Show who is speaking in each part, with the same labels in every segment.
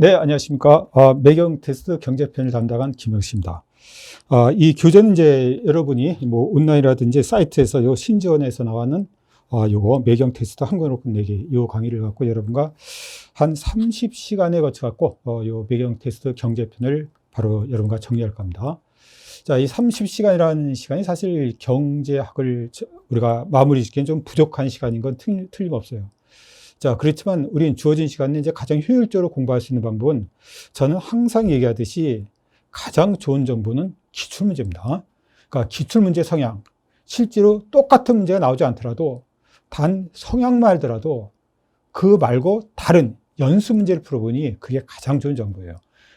Speaker 1: 네, 안녕하십니까. 매경 테스트 경제편을 담당한 김영식입니다. 이 교재는 이제 여러분이 뭐 온라인이라든지 사이트에서 요 신지원에서 나왔는 요거 매경 테스트 한국어로 끝내기 요 강의를 갖고 여러분과 한 30시간에 거쳐 갖고 요 매경 테스트 경제편을 바로 여러분과 정리할 겁니다. 자, 이 30시간이라는 시간이 사실 경제학을 우리가 마무리 짓기엔 좀 부족한 시간인 건 틀림없어요. 자, 그렇지만 우리는 주어진 시간에 이제 가장 효율적으로 공부할 수 있는 방법은 저는 항상 얘기하듯이 가장 좋은 정보는 기출문제입니다. 그러니까 기출문제 성향, 실제로 똑같은 문제가 나오지 않더라도 단 성향만 알더라도 그 말고 다른 연수 문제를 풀어보니 그게 가장 좋은 정보예요.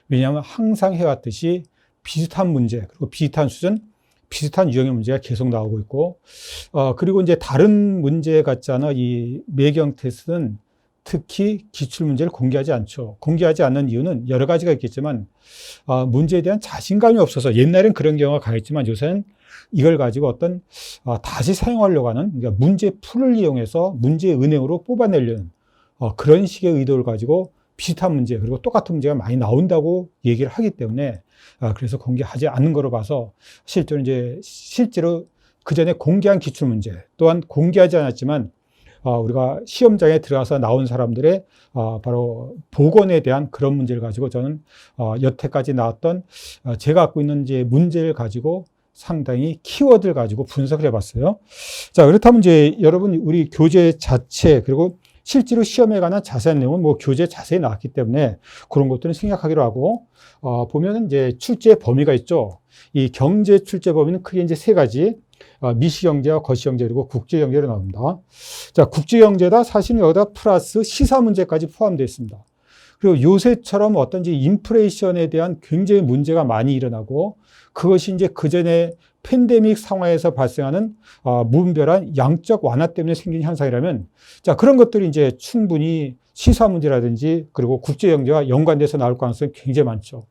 Speaker 1: 왜냐하면 항상 해왔듯이 비슷한 문제, 그리고 비슷한 수준, 비슷한 유형의 문제가 계속 나오고 있고, 그리고 이제 다른 문제 같지 않아 이 매경 테스트는 특히 기출 문제를 공개하지 않죠. 공개하지 않는 이유는 여러 가지가 있겠지만, 문제에 대한 자신감이 없어서 옛날엔 그런 경우가 강했지만 요새는 이걸 가지고 어떤 다시 사용하려고 하는, 그러니까 문제 풀을 이용해서 문제 은행으로 뽑아내려는 그런 식의 의도를 가지고 비슷한 문제 그리고 똑같은 문제가 많이 나온다고 얘기를 하기 때문에 그래서 공개하지 않는 거로 봐서 실제로 그 전에 공개한 기출 문제 또한 공개하지 않았지만 우리가 시험장에 들어가서 나온 사람들의 바로 복원에 대한 그런 문제를 가지고 저는 여태까지 나왔던 제가 갖고 있는 이제 문제를 가지고 상당히 키워드를 가지고 분석을 해봤어요. 자, 그렇다면 이제 여러분 우리 교재 자체 그리고 실제로 시험에 관한 자세한 내용은 뭐 교재 자세히 나왔기 때문에 그런 것들은 생략하기로 하고, 보면은 이제 출제 범위가 있죠. 이 경제 출제 범위는 크게 이제 세 가지, 미시경제와 거시경제 그리고 국제경제로 나옵니다. 자, 국제경제다 사실은 여기다 플러스 시사 문제까지 포함되어 있습니다. 그리고 요새처럼 어떤지 인플레이션에 대한 굉장히 문제가 많이 일어나고 그것이 이제 그전에 팬데믹 상황에서 발생하는 무분별한 양적 완화 때문에 생긴 현상이라면 자, 그런 것들이 이제 충분히 시사 문제라든지 그리고 국제경제와 연관돼서 나올 가능성이 굉장히 많죠.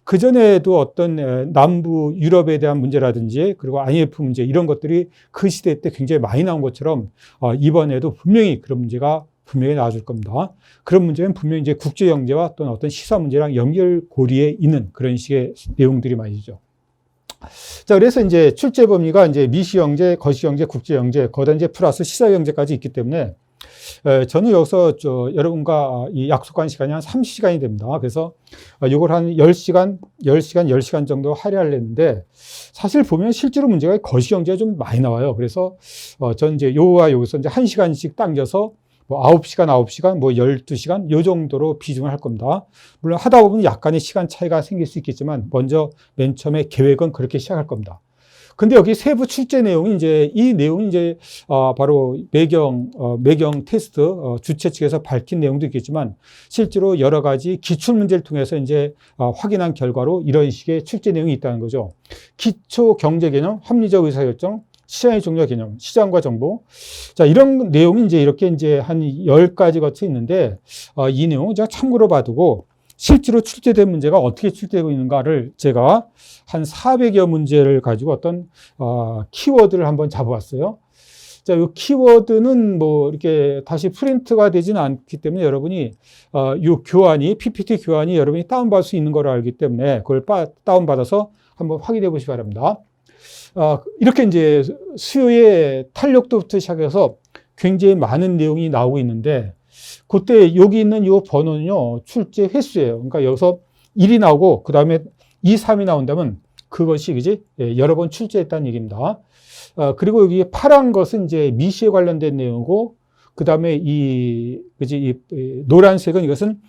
Speaker 1: 그전에도 어떤 남부 유럽에 대한 문제라든지 그리고 IMF 문제 이런 것들이 그 시대 때 굉장히 많이 나온 것처럼 이번에도 분명히 그런 문제가 분명히 나와줄 겁니다. 그런 문제는 분명히 이제 국제경제와 또는 어떤 시사 문제랑 연결고리에 있는 그런 식의 내용들이 말이죠. 자, 그래서 이제 출제 범위가 이제 미시경제, 거시경제, 국제경제, 거기다 이제 플러스 시사경제까지 있기 때문에 저는 여기서 여러분과 이 약속한 시간이 한 30시간이 됩니다. 그래서 이걸 한 10시간 정도 할애하려 했는데 사실 보면 실제로 문제가 거시경제가 좀 많이 나와요. 그래서 저는 이제 요와 여기서 이제 1시간씩 당겨서 뭐 9시간, 뭐 12시간 요 정도로 비중을 할 겁니다. 물론 하다 보면 약간의 시간 차이가 생길 수 있겠지만 먼저 맨 처음에 계획은 그렇게 시작할 겁니다. 근데 여기 세부 출제 내용이 이제 이 내용이 이제 바로 매경 테스트 주최 측에서 밝힌 내용도 있겠지만 실제로 여러 가지 기출 문제를 통해서 이제 확인한 결과로 이런 식의 출제 내용이 있다는 거죠. 기초 경제 개념, 합리적 의사결정, 시장의 종료 개념, 시장과 정보. 자, 이런 내용이 이렇게 한 10가지 거쳐 있는데, 이 내용은 제가 참고로 봐두고, 실제로 출제된 문제가 어떻게 출제되고 있는가를 제가 한 400여 문제를 가지고 어떤, 키워드를 한번 잡아봤어요. 자, 이 키워드는 뭐, 이렇게 다시 프린트가 되지는 않기 때문에 여러분이, PPT 교환이 여러분이 다운받을 수 있는 걸 알기 때문에 그걸 다운받아서 한번 확인해 보시기 바랍니다. 이렇게 이제 수요의 탄력도부터 시작해서 굉장히 많은 내용이 나오고 있는데, 그때 여기 있는 이 번호는요, 출제 횟수예요. 그러니까 여기서 1이 나오고, 그 다음에 2, 3이 나온다면 그것이, 그지? 예, 여러 번 출제했다는 얘기입니다. 그리고 여기 파란 것은 이제 미시에 관련된 내용이고, 그 다음에 이 노란색은 이것은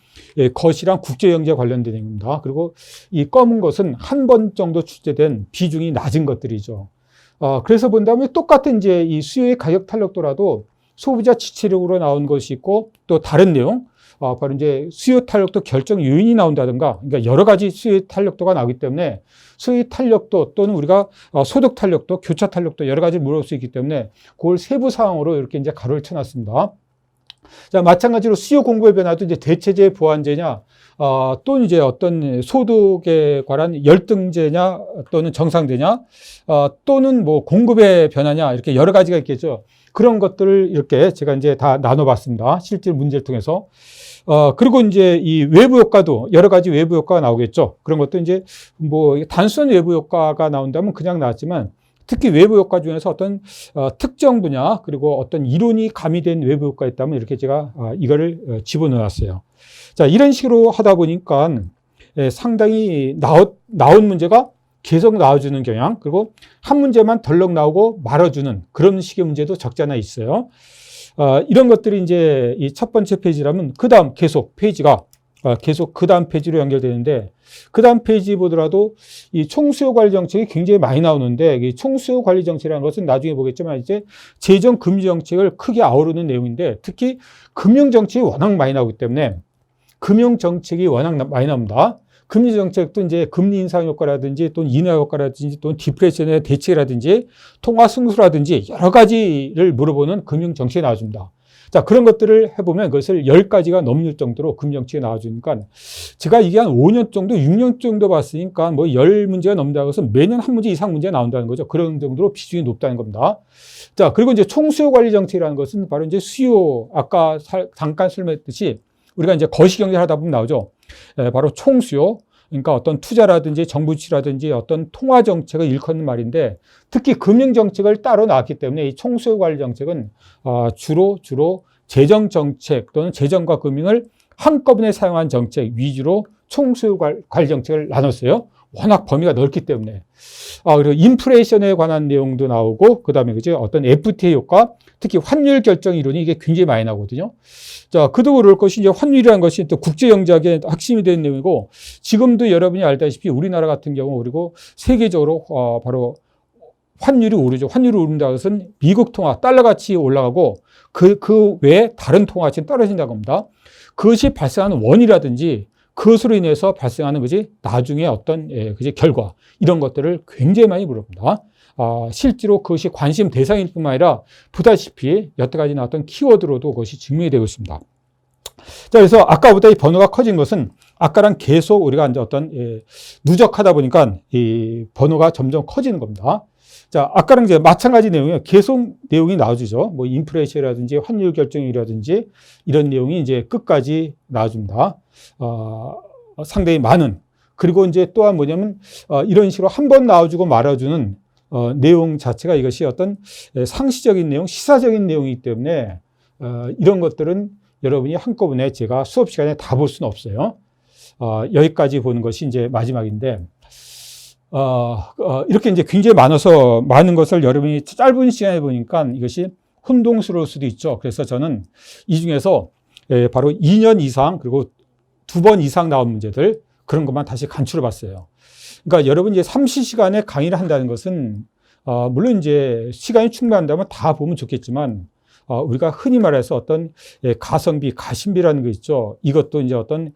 Speaker 1: 거시랑 국제경제 관련된 내용입니다. 그리고 이 검은 것은 한 번 정도 출제된 비중이 낮은 것들이죠. 그래서 본다면 똑같은 이제 이 수요의 가격 탄력도라도 소비자 지체력으로 나온 것이 있고 또 다른 내용, 바로 이제 수요 탄력도 결정 요인이 나온다든가, 그러니까 여러 가지 수요 탄력도가 나오기 때문에 수요 탄력도 또는 우리가 소득 탄력도, 교차 탄력도 여러 가지 물어볼 수 있기 때문에 그걸 세부 사항으로 이렇게 이제 가로를 쳐놨습니다. 자, 마찬가지로 수요 공급의 변화도 이제 대체제 보완제냐, 또는 이제 어떤 소득에 관한 열등제냐, 또는 정상제냐, 또는 뭐 공급의 변화냐, 이렇게 여러 가지가 있겠죠. 그런 것들을 이렇게 제가 이제 다 나눠봤습니다. 실제 문제를 통해서. 그리고 이제 이 외부 효과도 여러 가지 외부 효과가 나오겠죠. 그런 것도 이제 뭐 단순한 외부 효과가 나온다면 그냥 나왔지만 특히 외부 효과 중에서 어떤 특정 분야 그리고 어떤 이론이 가미된 외부 효과가 있다면 이렇게 제가 이거를 집어넣었어요. 자, 이런 식으로 하다 보니까 상당히 나온 문제가 계속 나와주는 경향, 그리고 한 문제만 덜렁 나오고 말아주는 그런 식의 문제도 적지 않아 있어요. 이런 것들이 이제 이 첫 번째 페이지라면 그 다음 계속 페이지가 계속 그 다음 페이지로 연결되는데, 그 다음 페이지 보더라도 이 총수요 관리 정책이 굉장히 많이 나오는데, 이 총수요 관리 정책이라는 것은 나중에 보겠지만 이제 재정 금리 정책을 크게 아우르는 내용인데, 특히 금융 정책이 워낙 많이 나오기 때문에 금융 정책이 워낙 많이 나옵니다. 금리 정책도 이제 금리 인상 효과라든지 또는 인하 효과라든지 또는 디프레션의 대책이라든지 통화 승수라든지 여러 가지를 물어보는 금융 정책이 나와줍니다. 자, 그런 것들을 해보면 그것을 10가지가 넘을 정도로 금융 정책이 나와주니까 제가 이게 한 5년 정도, 6년 정도 봤으니까 뭐 10문제가 넘는다고 해서 매년 한 문제 이상 문제가 나온다는 거죠. 그런 정도로 비중이 높다는 겁니다. 자, 그리고 이제 총수요 관리 정책이라는 것은 바로 이제 수요, 아까 잠깐 설명했듯이 우리가 이제 거시경제를 하다 보면 나오죠. 바로 총수요. 그러니까 어떤 투자라든지 정부 지출이라든지 어떤 통화 정책을 일컫는 말인데, 특히 금융 정책을 따로 나왔기 때문에 이 총수요 관리 정책은 주로 재정 정책 또는 재정과 금융을 한꺼번에 사용한 정책 위주로 총수요 관리 정책을 나눴어요. 워낙 범위가 넓기 때문에. 그리고 인플레이션에 관한 내용도 나오고, 그 다음에 그죠? 어떤 FTA 효과, 특히 환율 결정 이론이 이게 굉장히 많이 나오거든요. 자, 그도 그럴 것이 이제 환율이라는 것이 또 국제경제학의 핵심이 되는 내용이고, 지금도 여러분이 알다시피 우리나라 같은 경우, 그리고 세계적으로 바로 환율이 오르죠. 환율이 오른다는 것은 미국 통화, 달러 가치 올라가고 그 외에 다른 통화 가치는 떨어진다고 합니다. 그것이 발생하는 원이라든지 그것으로 인해서 발생하는 거지 나중에 어떤 그지 결과 이런 것들을 굉장히 많이 물어봅니다. 실제로 그것이 관심 대상일 뿐만 아니라 보다시피 여태까지 나왔던 키워드로도 그것이 증명이 되고 있습니다. 자, 그래서 아까보다 이 번호가 커진 것은 아까랑 계속 우리가 이제 어떤 누적하다 보니까 이 번호가 점점 커지는 겁니다. 자, 아까랑 이제 마찬가지 내용이에요. 계속 내용이 나와주죠. 뭐 인플레이션이라든지 환율 결정이라든지 이런 내용이 이제 끝까지 나와줍니다. 상당히 많은. 그리고 이제 또한 뭐냐면 이런 식으로 한 번 나와주고 말아주는 내용 자체가 이것이 어떤 상시적인 내용, 시사적인 내용이기 때문에 이런 것들은 여러분이 한꺼번에 제가 수업 시간에 다 볼 수는 없어요. 여기까지 보는 것이 이제 마지막인데, 이렇게 이제 굉장히 많은 것을 여러분이 짧은 시간에 보니까 이것이 혼동스러울 수도 있죠. 그래서 저는 이 중에서 바로 2년 이상 그리고 2번 이상 나온 문제들 그런 것만 다시 간추려 봤어요. 그러니까 여러분 이제 30시간에 강의를 한다는 것은 물론 이제 시간이 충분한다면 다 보면 좋겠지만 우리가 흔히 말해서 어떤 가성비, 가심비라는 거 있죠. 이것도 이제 어떤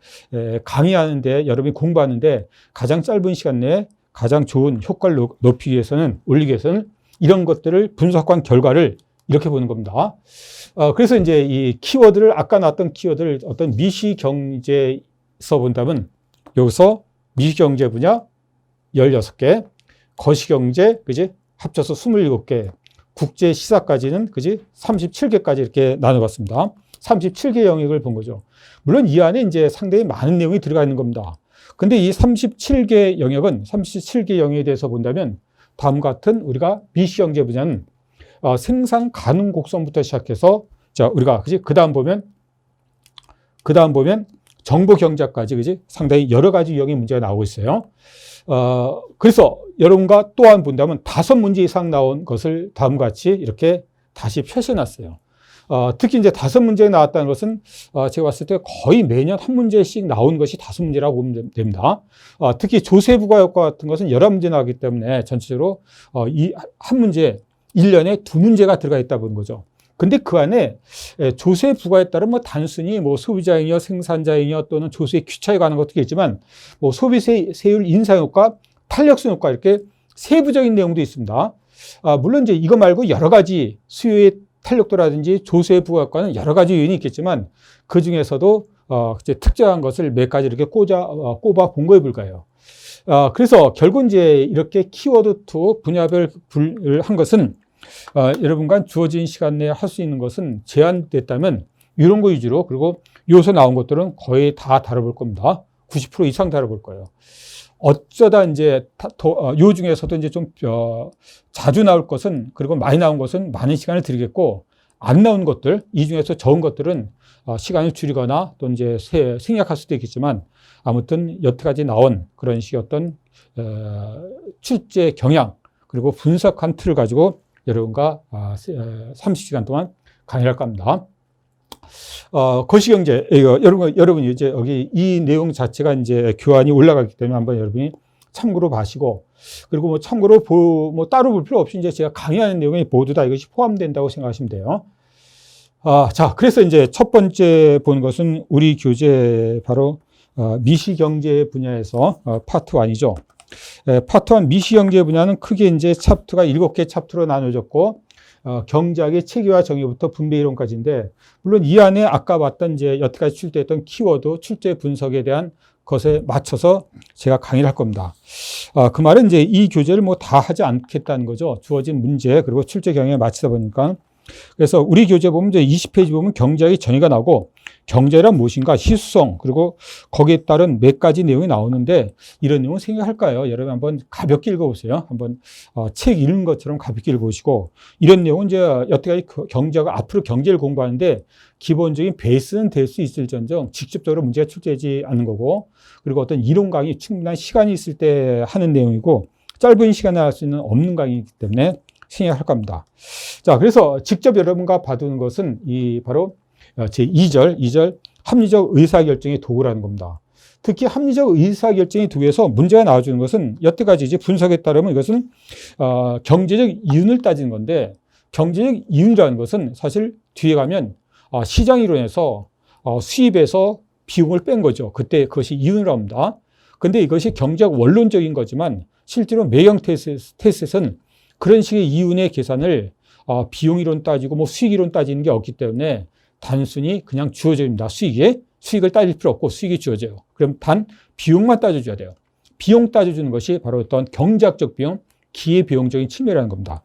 Speaker 1: 강의하는데 여러분이 공부하는데 가장 짧은 시간 내에 가장 좋은 효과를 높이기 위해서는, 올리기 위해서는 이런 것들을 분석한 결과를 이렇게 보는 겁니다. 그래서 이제 이 키워드를, 아까 나왔던 키워드를 어떤 미시경제에서 본다면 여기서 미시경제 분야 16개, 거시경제, 그지? 합쳐서 27개, 국제시사까지는, 그지? 37개까지 이렇게 나눠봤습니다. 37개 영역을 본 거죠. 물론 이 안에 이제 상당히 많은 내용이 들어가 있는 겁니다. 근데 이 37개 영역에 대해서 본다면 다음과 같은 우리가 미시경제 분야는 생산 가능 곡선부터 시작해서 자, 우리가 그지? 그다음 보면 정보 경제까지 그지? 상당히 여러 가지 유형의 문제가 나오고 있어요. 그래서 여러분과 또한 본다면 5문제 이상 나온 것을 다음과 같이 이렇게 다시 펼쳐놨어요. 특히 이제 5문제 나왔다는 것은 제가 봤을 때 거의 매년 한 문제씩 나온 것이 5문제라고 보면 됩니다. 특히 조세 부과 효과 같은 것은 11문제 나왔기 때문에 전체적으로 이 한 문제 1년에 2문제가 들어가 있다 보는 거죠. 근데 그 안에 조세 부과에 따른 뭐 단순히 뭐 소비자행위와 생산자행위와 또는 조세 귀차에 관한 것도 있지만 뭐 소비세율 인상 효과, 탄력성 효과 이렇게 세부적인 내용도 있습니다. 물론 이제 이거 말고 여러 가지 수요의 탄력도라든지 조세 부과 효과는 여러 가지 요인이 있겠지만 그 중에서도 이제 특정한 것을 몇 가지 이렇게 꼽아 본 거에 불과해요. 그래서 결국 이제 이렇게 키워드 2 분야별을 한 것은 여러분과 주어진 시간 내에 할 수 있는 것은 제한됐다면 이런 거 위주로, 그리고 여기서 나온 것들은 거의 다 다뤄볼 겁니다. 90% 이상 다뤄볼 거예요. 어쩌다 이제 요 중에서도 이제 좀 자주 나올 것은, 그리고 많이 나온 것은 많은 시간을 드리겠고, 안 나온 것들, 이 중에서 적은 것들은 시간을 줄이거나 또 이제 생략할 수도 있겠지만, 아무튼 여태까지 나온 그런 식의 어떤 출제 경향 그리고 분석한 틀을 가지고 여러분과 30시간 동안 강의를 할까 합니다. 거시경제, 여러분이 이제 여기 이 내용 자체가 이제 교환이 올라가기 때문에 한번 여러분이 참고로 봐시고, 그리고 뭐 참고로 뭐 따로 볼 필요 없이 이제 제가 강의하는 내용에 모두 다 이것이 포함된다고 생각하시면 돼요. 자, 그래서 이제 첫 번째 보는 것은 우리 교재 바로 미시경제 분야에서 파트 1이죠. 파트 1 미시경제 분야는 크게 이제 챕터가 7개 챕터로 나눠졌고, 경제학의 체계와 정의부터 분배 이론까지인데, 물론 이 안에 아까 봤던 이제 여태까지 출제했던 키워드, 출제 분석에 대한 것에 맞춰서 제가 강의를 할 겁니다. 그 말은 이제 이 교재를 뭐 다 하지 않겠다는 거죠. 주어진 문제, 그리고 출제 경향에 맞추다 보니까. 그래서 우리 교재 보면 이제 20페이지 보면 경제학의 정의가 나오고, 경제란 무엇인가, 희수성, 그리고 거기에 따른 몇 가지 내용이 나오는데, 이런 내용은 생각할까요? 여러분 한번 가볍게 읽어보세요. 한번 책 읽는 것처럼 가볍게 읽어보시고, 이런 내용은 이제 여태까지 경제가 앞으로 경제를 공부하는데 기본적인 베이스는 될 수 있을지언정 직접적으로 문제가 출제하지 않는 거고, 그리고 어떤 이론 강의 충분한 시간이 있을 때 하는 내용이고, 짧은 시간에 할 수 있는 없는 강의이기 때문에 생각할 겁니다. 자, 그래서 직접 여러분과 봐두는 것은 이 바로 제 2절 합리적 의사결정의 도구라는 겁니다. 특히 합리적 의사결정의 도구에서 문제가 나와주는 것은 여태까지 이제 분석에 따르면 이것은 경제적 이윤을 따지는 건데, 경제적 이윤이라는 것은 사실 뒤에 가면 시장이론에서 수입에서 비용을 뺀 거죠. 그때 그것이 이윤이라고 합니다. 근데 이것이 경제학 원론적인 거지만 실제로 매경 테스트에서는 그런 식의 이윤의 계산을 비용이론 따지고 뭐 수익이론 따지는 게 없기 때문에 단순히 그냥 주어집니다. 수익을 따질 필요 없고 수익이 주어져요. 그럼 단 비용만 따져줘야 돼요. 비용 따져주는 것이 바로 어떤 경제학적 비용, 기회비용적인 측면이라는 겁니다.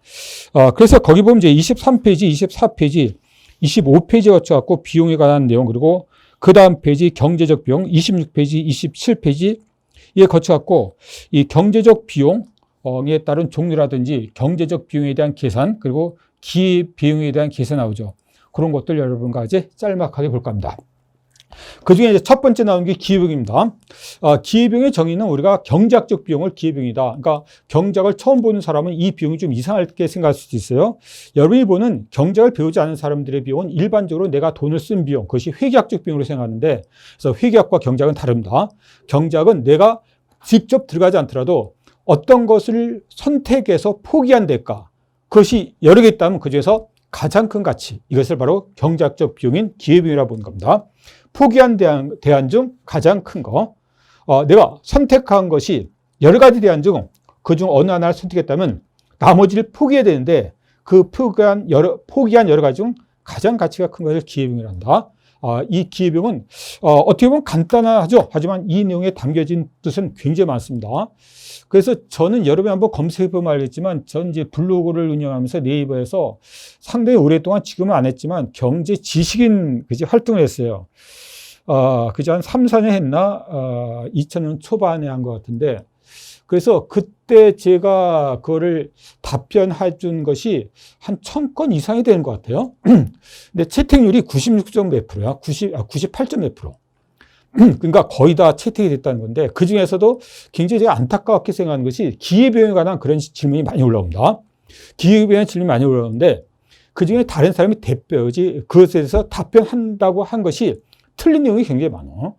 Speaker 1: 그래서 거기 보면 이제 23페이지, 24페이지, 25페이지에 거쳐갖고 비용에 관한 내용, 그리고 그 다음 페이지 경제적 비용, 26페이지, 27페이지에 거쳐갖고 이 경제적 비용에 따른 종류라든지 경제적 비용에 대한 계산, 그리고 기회비용에 대한 계산 나오죠. 그런 것들 여러분과 이제 짤막하게 볼까 합니다. 그 중에 이제 첫 번째 나온 게 기회비용입니다. 기회비용의 정의는 우리가 경제학적 비용을 기회비용이다. 그러니까 경제학을 처음 보는 사람은 이 비용이 좀 이상하게 생각할 수도 있어요. 여러분이 보는 경제학을 배우지 않은 사람들의 비용은 일반적으로 내가 돈을 쓴 비용, 그것이 회계학적 비용으로 생각하는데, 그래서 회계학과 경제학은 다릅니다. 경제학은 내가 직접 들어가지 않더라도 어떤 것을 선택해서 포기한 대가, 그것이 여러 개 있다면 그중에서 가장 큰 가치, 이것을 바로 경제학적 비용인 기회비용이라고 보는 겁니다. 포기한 대안 중 가장 큰 거, 내가 선택한 것이 여러 가지 대안 중 그중 어느 하나를 선택했다면 나머지를 포기해야 되는데, 그 포기한 여러 가지 중 가장 가치가 큰 것을 기회비용이라 한다. 이 기회비용은 어떻게 보면 간단하죠. 하지만 이 내용에 담겨진 뜻은 굉장히 많습니다. 그래서 저는 여러분이 한번 검색해 보면 알겠지만, 전 이제 블로그를 운영하면서 네이버에서 상당히 오랫동안, 지금은 안 했지만 경제 지식인 활동을 했어요. 그저 한 3, 4년 했나? 2000년 초반에 한 것 같은데, 그래서 그때 제가 그거를 답변해 준 것이 한 1000건 이상이 되는 것 같아요. 근데 채택률이 96점 몇 프로야? 98점 몇 프로. 그러니까 거의 다 채택이 됐다는 건데, 그 중에서도 굉장히 제가 안타깝게 생각하는 것이 기회비용에 관한 그런 질문이 많이 올라옵니다. 기회비용에 질문이 많이 올라오는데, 그 중에 다른 사람이 대표지 그것에 대해서 답변한다고 한 것이 틀린 내용이 굉장히 많아요.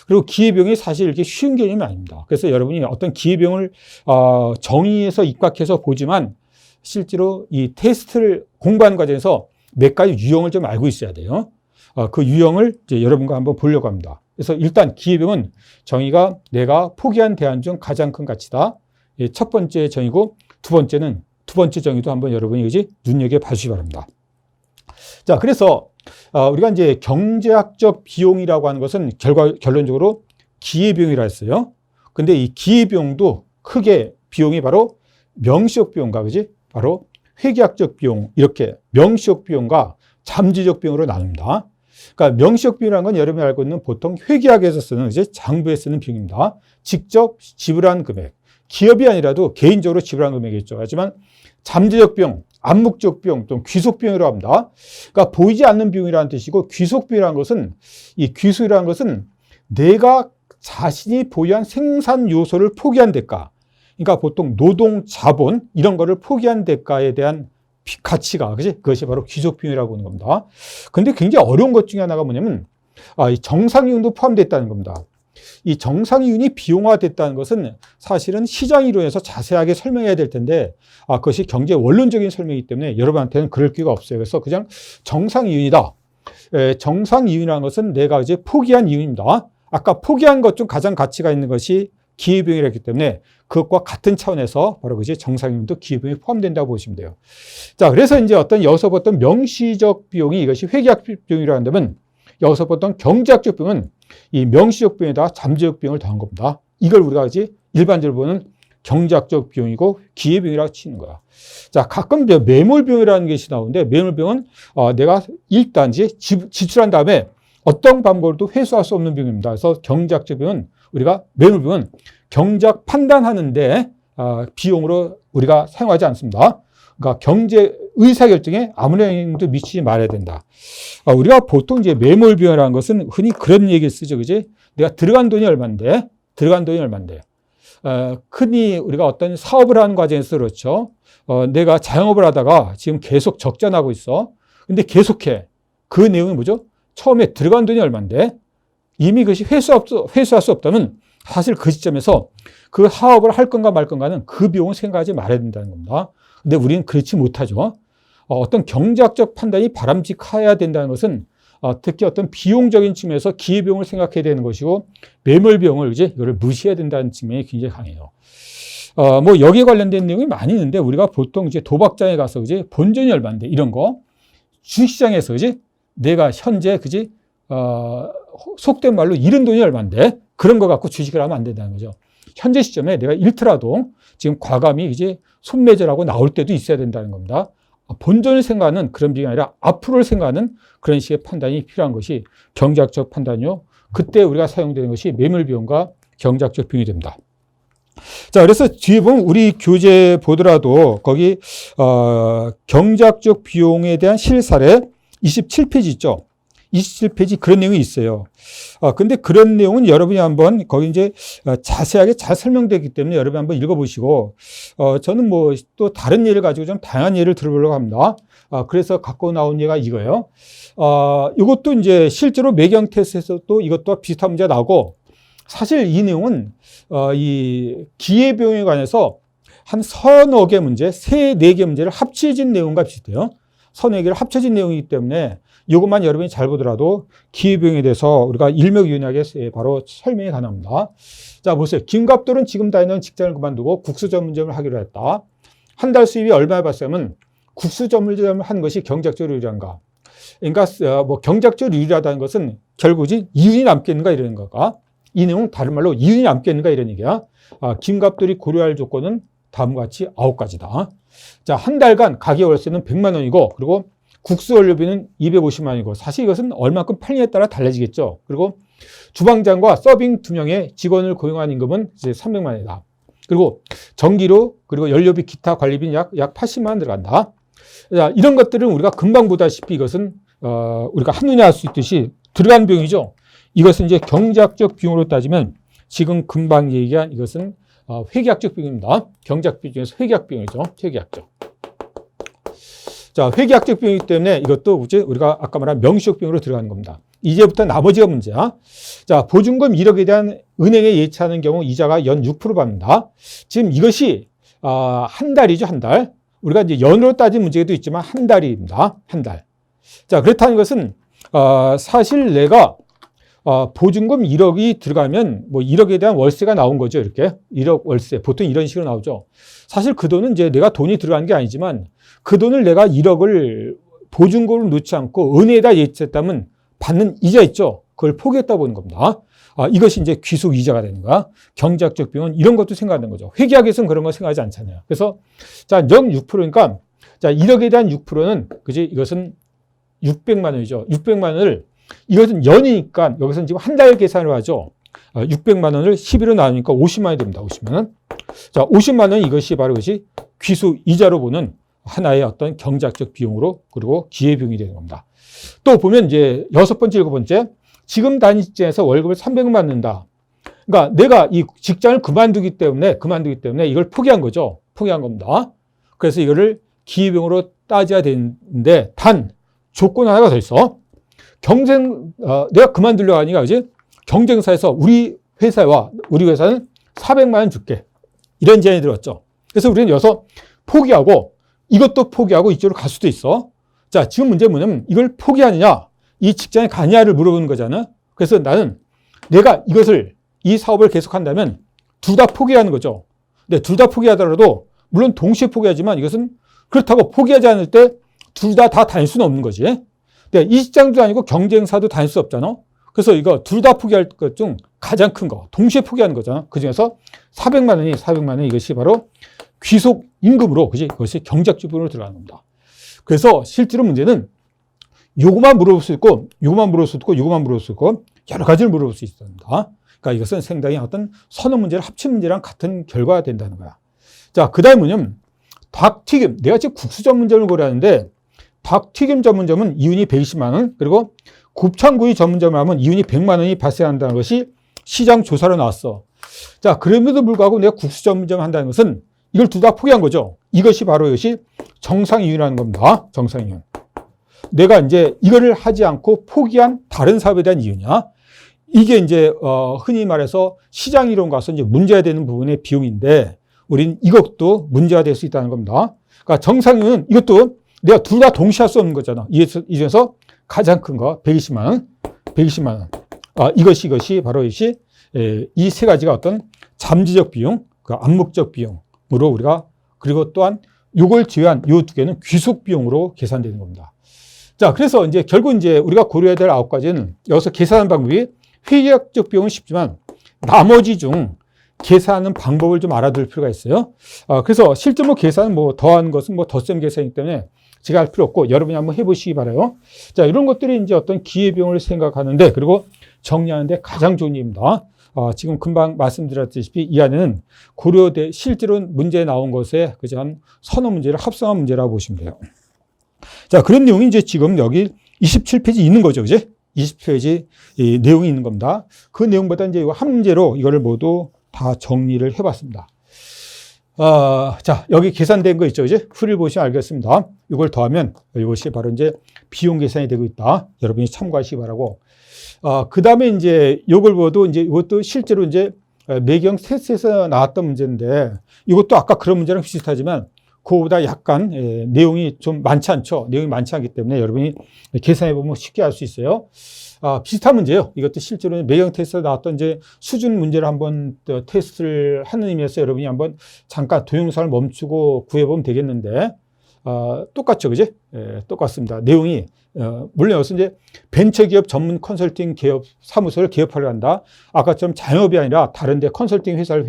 Speaker 1: 그리고 기회비용이 사실 이렇게 쉬운 개념이 아닙니다. 그래서 여러분이 어떤 기회비용을 정의해서 입각해서 보지만, 실제로 이 테스트를 공부하는 과정에서 몇 가지 유형을 좀 알고 있어야 돼요. 그 유형을 이제 여러분과 한번 보려고 합니다. 그래서 일단 기회비용은 정의가 내가 포기한 대안 중 가장 큰 가치다. 첫 번째 정의고, 두 번째 정의도 한번 여러분이 눈여겨봐 주시기 바랍니다. 자, 그래서 우리가 이제 경제학적 비용이라고 하는 것은 결론적으로 기회비용이라 했어요. 근데 이 기회비용도 크게 비용이 바로 명시적 비용과, 바로 회계학적 비용, 이렇게 명시적 비용과 잠재적 비용으로 나눕니다. 그러니까 명시적 비용이라는 건 여러분이 알고 있는 보통 회계학에서 쓰는 이제 장부에 쓰는 비용입니다. 직접 지불한 금액. 기업이 아니라도 개인적으로 지불한 금액이겠죠. 하지만 잠재적 비용, 암묵적 비용 또는 귀속 비용이라고 합니다. 그러니까 보이지 않는 비용이라는 뜻이고 귀속 비용이라는 것은 이 귀속이라는 것은 내가 자신이 보유한 생산 요소를 포기한 대가. 그러니까 보통 노동, 자본 이런 거를 포기한 대가에 대한 가치가, 그지? 그것이 바로 귀속 비용이라고 하는 겁니다. 근데 굉장히 어려운 것 중에 하나가 뭐냐면 이 정상이윤도 포함됐다는 겁니다. 이 정상이윤이 비용화됐다는 것은 사실은 시장 이론에서 자세하게 설명해야 될 텐데 그것이 경제 원론적인 설명이기 때문에 여러분한테는 그럴 기회가 없어요. 그래서 그냥 정상이윤이다. 정상이윤이라는 것은 내가 이제 포기한 이윤입니다. 아까 포기한 것 중 가장 가치가 있는 것이 기회비용이라기 때문에 그것과 같은 차원에서 바로 그것이 정상이윤도 기회비용이 포함된다고 보시면 돼요. 자, 그래서 이제 여기서 보통 명시적 비용이 이것이 회계학 비용이라고 한다면 여기서 보통 경제학적 비용은 이 명시적 비용에다 잠재적 비용을 더한 겁니다. 이걸 우리가 이제 일반적으로 보는 경제학적 비용이고 기회비용이라고 치는 거야. 자, 가끔 이제 매몰비용이라는 것이 나오는데 매몰비용은 내가 일단 이제 지출한 다음에 어떤 방법으로도 회수할 수 없는 비용입니다. 그래서 경제학적 비용은 우리가 매몰비용은 경제학 판단하는데 비용으로 우리가 사용하지 않습니다. 그러니까 경제 의사결정에 아무런 영향도 미치지 말아야 된다. 우리가 보통 이제 매몰비용이라는 것은 흔히 그런 얘기를 쓰죠. 그지? 내가 들어간 돈이 얼만데? 흔히 우리가 어떤 사업을 하는 과정에서 그렇죠. 내가 자영업을 하다가 지금 계속 적자 나고 있어. 근데 계속해. 그 내용이 뭐죠? 처음에 들어간 돈이 얼만데? 이미 그것이 회수할 수 없다면 사실 그 시점에서 그 사업을 할 건가 말 건가는 그 비용을 생각하지 말아야 된다는 겁니다. 근데 우리는 그렇지 못하죠. 어떤 경제학적 판단이 바람직해야 된다는 것은 특히 어떤 비용적인 측면에서 기회비용을 생각해야 되는 것이고 매몰비용을 이거를 무시해야 된다는 측면이 굉장히 강해요. 뭐 여기에 관련된 내용이 많이 있는데 우리가 보통 이제 도박장에 가서 이제 본전이 얼마인데 이런 거 주식시장에서 이제 내가 현재 그지 속된 말로 잃은 돈이 얼마인데 그런 거 갖고 주식을 하면 안 된다는 거죠. 현재 시점에 내가 잃더라도 지금 과감히 이제 손매절하고 나올 때도 있어야 된다는 겁니다. 본전을 생각하는 그런 비용이 아니라 앞으로를 생각하는 그런 식의 판단이 필요한 것이 경제학적 판단이요. 그때 우리가 사용되는 것이 매몰비용과 경제학적 비용이 됩니다. 자, 그래서 뒤에 보면 우리 교재 보더라도 거기 경제학적 비용에 대한 실사례 27페이지 있죠. 27페이지 그런 내용이 있어요. 근데 그런 내용은 여러분이 한번 거기 이제 자세하게 잘 설명되기 때문에 여러분이 한번 읽어보시고, 저는 뭐 또 다른 예를 가지고 좀 다양한 예를 들어보려고 합니다. 그래서 갖고 나온 예가 이거예요. 이것도 이제 실제로 매경 테스트에서도 이것도 비슷한 문제가 나오고, 사실 이 내용은 이 기회비용에 관해서 한 서너 개 문제, 네 개 문제를 합쳐진 내용과 비슷해요. 서너 개를 합쳐진 내용이기 때문에 이것만 여러분이 잘 보더라도 기회비용에 대해서 우리가 일목요연하게 바로 설명이 가능합니다. 자, 보세요. 김갑돌은 지금 다니는 직장을 그만두고 국수 전문점을 하기로 했다. 한 달 수입이 얼마에 봤으면 국수 전문점을 하는 것이 경제학적으로 유리한가? 그러니까 뭐 경제학적으로 유리하다는 것은 결국은 이윤이 남겠는가 이러는 거가. 이 내용은 다른 말로 이윤이 남겠는가 이런 얘기야. 김갑돌이 고려할 조건은 다음과 같이 9가지다. 자, 한 달간 가게 월세는 100만 원이고 그리고 국수 원료비는 250만 원이고 사실 이것은 얼마큼 팔리냐에 따라 달라지겠죠. 그리고 주방장과 서빙 2명의 직원을 고용한 임금은 이제 300만 원이다. 그리고 전기료 그리고 연료비 기타 관리비는 약 80만 원 들어간다. 자, 이런 것들은 우리가 금방 보다시피 이것은 우리가 한눈에 알 수 있듯이 들어간 비용이죠. 이것은 이제 경제학적 비용으로 따지면 지금 금방 얘기한 이것은 회계학적 비용입니다. 경제학 비용 중에서 회계학 비용이죠. 회계학적. 자, 회계학적 비용이기 때문에 이것도 이제 우리가 아까 말한 명시적 비용으로 들어가는 겁니다. 이제부터 나머지가 문제야. 자, 보증금 1억에 대한 은행에 예치하는 경우 이자가 연 6% 받는다. 지금 이것이 한 달이죠, 한 달. 우리가 이제 연으로 따진 문제도 있지만 한 달입니다. 한 달. 자, 그렇다는 것은 사실 내가 보증금 1억이 들어가면 뭐 1억에 대한 월세가 나온 거죠. 이렇게 1억 월세 보통 이런 식으로 나오죠. 사실 그 돈은 이제 내가 돈이 들어간 게 아니지만 그 돈을 내가 1억을 보증금으로 놓지 않고 은행에다 예치했다면 받는 이자 있죠. 그걸 포기했다 보는 겁니다. 이것이 이제 귀속 이자가 되는 거야. 경제학적 비용은 이런 것도 생각하는 거죠. 회계학에서는 그런 거 생각하지 않잖아요. 그래서 자, 6%니까 자, 1억에 대한 6%는 그지 이것은 600만 원이죠. 600만 원을 이것은 연이니까 여기서는 지금 한 달 계산을 하죠. 600만 원을 12로 나누니까 50만 원이 됩니다. 50만 원. 자, 50만 원 이것이 바로 이것이 귀속 이자로 보는 하나의 어떤 경제학적 비용으로 그리고 기회비용이 되는 겁니다. 또 보면 이제 6번째, 7번째 지금 다니는 직장에서 월급을 300만 받는다. 그러니까 내가 이 직장을 그만두기 때문에 이걸 포기한 거죠. 포기한 겁니다. 그래서 이거를 기회비용으로 따져야 되는데 단 조건 하나가 더 있어. 내가 그만두려고 하니까 그지? 경쟁사에서 우리 회사는 400만 원 줄게. 이런 제안이 들었죠. 그래서 우리는 여기서 포기하고 이것도 포기하고 이쪽으로 갈 수도 있어. 자, 지금 문제는 뭐냐면 이걸 포기하느냐, 이 직장에 가느냐를 물어보는 거잖아. 그래서 나는 내가 이 사업을 계속한다면 둘 다 포기하는 거죠. 근데 둘 다 포기하더라도 물론 동시에 포기하지만 이것은 그렇다고 포기하지 않을 때 둘 다 다닐 수는 없는 거지. 근데 이 직장도 아니고 경쟁사도 다닐 수 없잖아. 그래서 이거 둘 다 포기할 것 중 가장 큰 거, 동시에 포기하는 거잖아. 그 중에서 400만 원이 이것이 바로 귀속 임금으로, 그지? 그것이 경제학 부분으로 들어가는 겁니다. 그래서 실제로 문제는 요거만 물어볼 수 있고, 요거만 물어볼 수 있고, 여러 가지를 물어볼 수 있습니다. 그러니까 이것은 상당히 어떤 선언 문제를 합친 문제랑 같은 결과가 된다는 거야. 자, 그 다음에 뭐냐면, 닭튀김. 내가 지금 국수 전문점을 고려하는데, 닭튀김 전문점은 이윤이 120만 원, 그리고 곱창구이 전문점을 하면 이윤이 100만 원이 발생한다는 것이 시장 조사로 나왔어. 자, 그럼에도 불구하고 내가 국수 전문점을 한다는 것은 이걸 둘 다 포기한 거죠. 이것이 바로 이것이 정상이윤이라는 겁니다. 정상이윤. 내가 이제 이거를 하지 않고 포기한 다른 사업에 대한 이윤이야. 이게 이제 흔히 말해서 시장 이론 가서 이제 문제가 되는 부분의 비용인데 우린 이것도 문제가 될 수 있다는 겁니다. 그러니까 정상이윤은 이것도 내가 둘 다 동시에 할 수 없는 거잖아. 이 중에서 가장 큰 거 120만 원. 120만 원. 이것이 바로 이것이 이 세 가지가 어떤 잠재적 비용, 그 암묵적 비용으로 우리가 그리고 또한 이걸 제외한 이 두 개는 귀속 비용으로 계산되는 겁니다. 자, 그래서 이제 결국 이제 우리가 고려해야 될 9가지는 여기서 계산하는 방법이 회계학적 비용은 쉽지만 나머지 중 계산하는 방법을 좀 알아둘 필요가 있어요. 그래서 실제 계산은 더하는 것은 덧셈 계산이기 때문에 제가 할 필요 없고 여러분이 한번 해보시기 바라요. 자, 이런 것들이 이제 어떤 기회비용을 생각하는데 그리고 정리하는데 가장 좋은 일입니다. 지금 금방 말씀드렸다시피 이 안에는 실제로 문제에 나온 것에 그냥 선호 문제를 합성한 문제라고 보시면 돼요. 자, 그런 내용이 이제 지금 여기 27페이지 있는 거죠. 그지? 20페이지 이 내용이 있는 겁니다. 그 내용보다 이제 한 문제로 이거를 모두 다 정리를 해봤습니다. 자, 여기 계산된 거 있죠. 이제 풀을 보시면 알겠습니다. 이걸 더하면 이것이 바로 이제 비용 계산이 되고 있다. 여러분이 참고하시기 바라고. 그 다음에 이제 이걸 보도 이제 이것도 실제로 이제 매경 테스트에서 나왔던 문제인데 이것도 아까 그런 문제랑 비슷하지만 그거보다 약간 내용이 좀 많지 않죠. 내용이 많지 않기 때문에 여러분이 계산해 보면 쉽게 알 수 있어요. 비슷한 문제예요. 이것도 실제로 매경 테스트에서 나왔던 이제 수준 문제를 한번 테스트를 하는 의미에서 여러분이 한번 잠깐 동영상을 멈추고 구해보면 되겠는데, 똑같죠. 그지? 똑같습니다. 내용이, 물론 여기서 이제 벤처기업 전문 컨설팅 기업 사무소를 개업하려 한다. 아까처럼 자영업이 아니라 다른데 컨설팅 회사를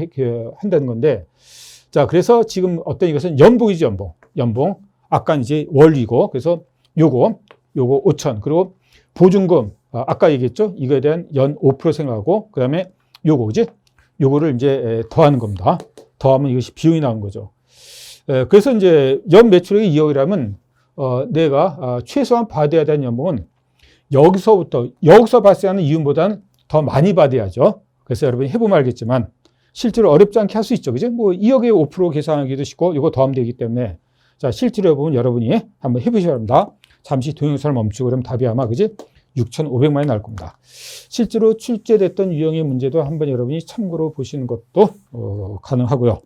Speaker 1: 한다는 건데, 자, 그래서 지금 어떤 이것은 연봉이죠, 연봉. 아까 이제 월이고, 그래서 요거 5천. 그리고 보증금, 아까 얘기했죠? 이거에 대한 연 5% 생각하고, 그 다음에 요거, 그지? 요거를 이제 더하는 겁니다. 더하면 이것이 비용이 나온 거죠. 그래서 이제 연 매출액이 2억이라면, 내가 최소한 받아야 되는 연봉은 여기서 발생하는 이윤보다는 더 많이 받아야죠. 그래서 여러분이 해보면 알겠지만, 실제로 어렵지 않게 할 수 있죠. 그죠? 2억에 5% 계산하기도 쉽고, 이거 더하면 되기 때문에. 자, 실제로 해보면 여러분이 한번 해보시기 바랍니다. 잠시 동영상을 멈추고 그러면 답이 아마, 그지? 6,500만 원이 나올 겁니다. 실제로 출제됐던 유형의 문제도 한번 여러분이 참고로 보시는 것도 가능하고요.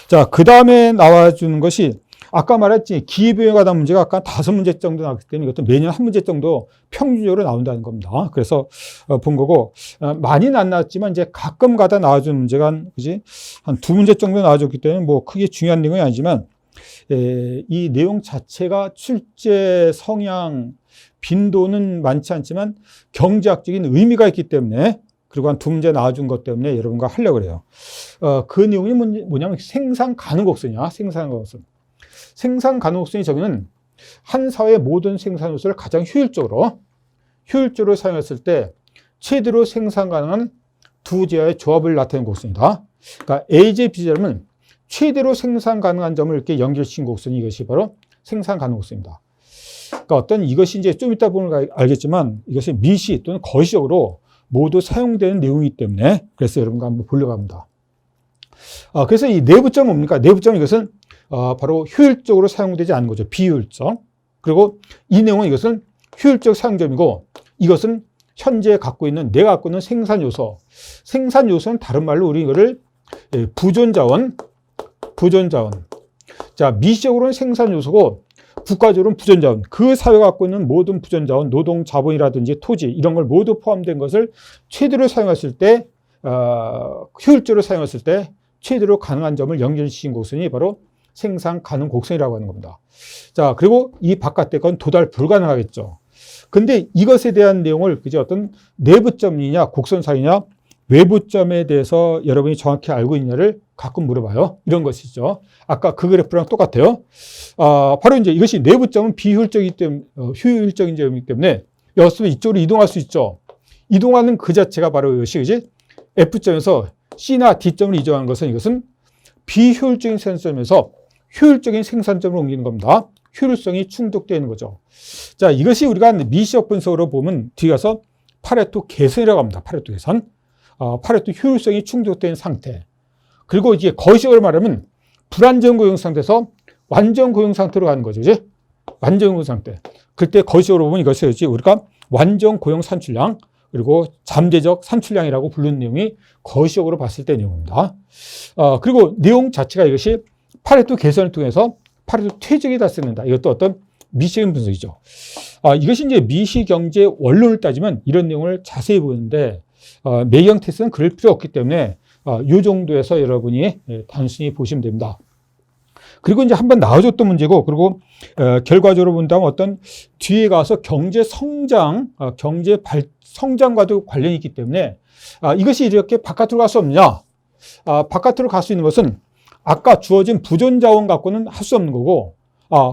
Speaker 1: 자, 그 다음에 나와주는 것이 아까 말했지 기회비용에 관한 문제가 아까 5문제 정도 나왔기 때문에 이것도 매년 1문제 정도 평균적으로 나온다는 겁니다. 그래서 본 거고 많이는 안 나왔지만 이제 가끔 가다 나와주는 문제가 한 2문제 정도 나와줬기 때문에 크게 중요한 내용이 아니지만 이 내용 자체가 출제 성향 빈도는 많지 않지만 경제학적인 의미가 있기 때문에 그리고 한 2문제 나와준 것 때문에 여러분과 하려고 그래요. 그 내용이 뭐냐면 생산 가능곡선이야. 생산 가능곡선. 생산 가능곡선이 저기는 한 사회의 모든 생산 요소를 가장 효율적으로 효율적으로 사용했을 때 최대로 생산 가능한 두 제어의 조합을 나타낸 곡선이다. 그러니까 AJ, BJ라면 최대로 생산 가능한 점을 이렇게 연결시킨 곡선이 이것이 바로 생산 가능 곡선입니다. 그러니까 어떤 이것이 이제 좀 이따 보면 알겠지만 이것이 미시 또는 거시적으로 모두 사용되는 내용이기 때문에 그래서 여러분과 한번 보려고 합니다. 그래서 이 내부점 뭡니까? 내부점 이것은 바로 효율적으로 사용되지 않는 거죠. 비효율적. 그리고 이 내용은 이것은 효율적 사용점이고 이것은 현재 갖고 있는 내가 갖고 있는 생산 요소. 생산 요소는 다른 말로 우리 이거를 부존자원. 자, 미시적으로는 생산 요소고 국가적으로는 부존자원. 그 사회가 갖고 있는 모든 부존자원, 노동, 자본이라든지 토지 이런 걸 모두 포함된 것을 최대로 사용했을 때, 효율적으로 사용했을 때 최대로 가능한 점을 연결시킨 곡선이 바로 생산 가능 곡선이라고 하는 겁니다. 자, 그리고 이 바깥의 건 도달 불가능하겠죠. 근데 이것에 대한 내용을 그저 어떤 내부점이냐, 곡선상이냐, 외부점에 대해서 여러분이 정확히 알고 있냐를 가끔 물어봐요. 이런 것이죠. 아까 그 그래프랑 똑같아요. 바로 이제 이것이 내부점은 비효율적이기 때문에, 효율적인 점이기 때문에 여기서 이쪽으로 이동할 수 있죠. 이동하는 그 자체가 바로 이것이, 그지? F점에서 C나 D점으로 이동하는 것은 이것은 비효율적인 생산점에서 효율적인 생산점으로 옮기는 겁니다. 효율성이 충족되는 거죠. 자, 이것이 우리가 미시적 분석으로 보면 뒤에 가서 파레토 개선이라고 합니다. 파레토 개선. 파레토 효율성이 충족된 상태. 그리고 이제 거시적으로 말하면 불안정 고용 상태에서 완전 고용 상태로 가는 거죠. 이제 완전 고용 상태. 그때 거시적으로 보면 이것이 우리가 완전 고용 산출량 그리고 잠재적 산출량이라고 부르는 내용이 거시적으로 봤을 때 내용입니다. 그리고 내용 자체가 이것이 파레토 개선을 통해서 파레토 퇴적이 달성된다. 이것도 어떤 미시적인 분석이죠. 이것이 이제 미시 경제 원론을 따지면 이런 내용을 자세히 보는데 매경 테스트는 그럴 필요 없기 때문에 이 정도에서 여러분이 단순히 보시면 됩니다. 그리고 이제 한번 나와줬던 문제고, 그리고 결과적으로 본다면 어떤 뒤에 가서 경제 성장, 성장과도 관련이 있기 때문에 이것이 이렇게 바깥으로 갈 수 없느냐? 바깥으로 갈 수 있는 것은 아까 주어진 부존 자원 갖고는 할 수 없는 거고,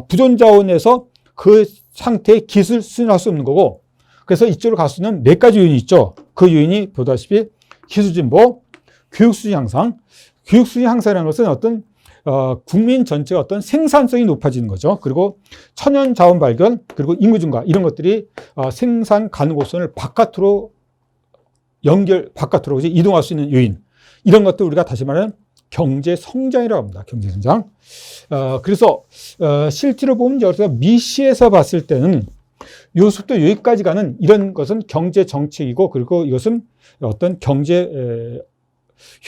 Speaker 1: 부존 자원에서 그 상태의 기술 수준할 수 없는 거고, 그래서 이쪽으로 갈 수 있는 네 가지 요인이 있죠. 그 요인이 보다시피 기술 진보, 교육 수준 향상. 교육 수준 향상이라는 것은 어떤 국민 전체가 어떤 생산성이 높아지는 거죠. 그리고 천연 자원 발견, 그리고 인구 증가 이런 것들이 생산 가능 곡선을 바깥으로 바깥으로 이동할 수 있는 요인. 이런 것들 우리가 다시 말하는 경제 성장이라고 합니다. 경제 성장. 그래서 실제로 보면 여기서 미시에서 봤을 때는 요 속도 여기까지 가는 이런 것은 경제 정책이고, 그리고 이것은 어떤 경제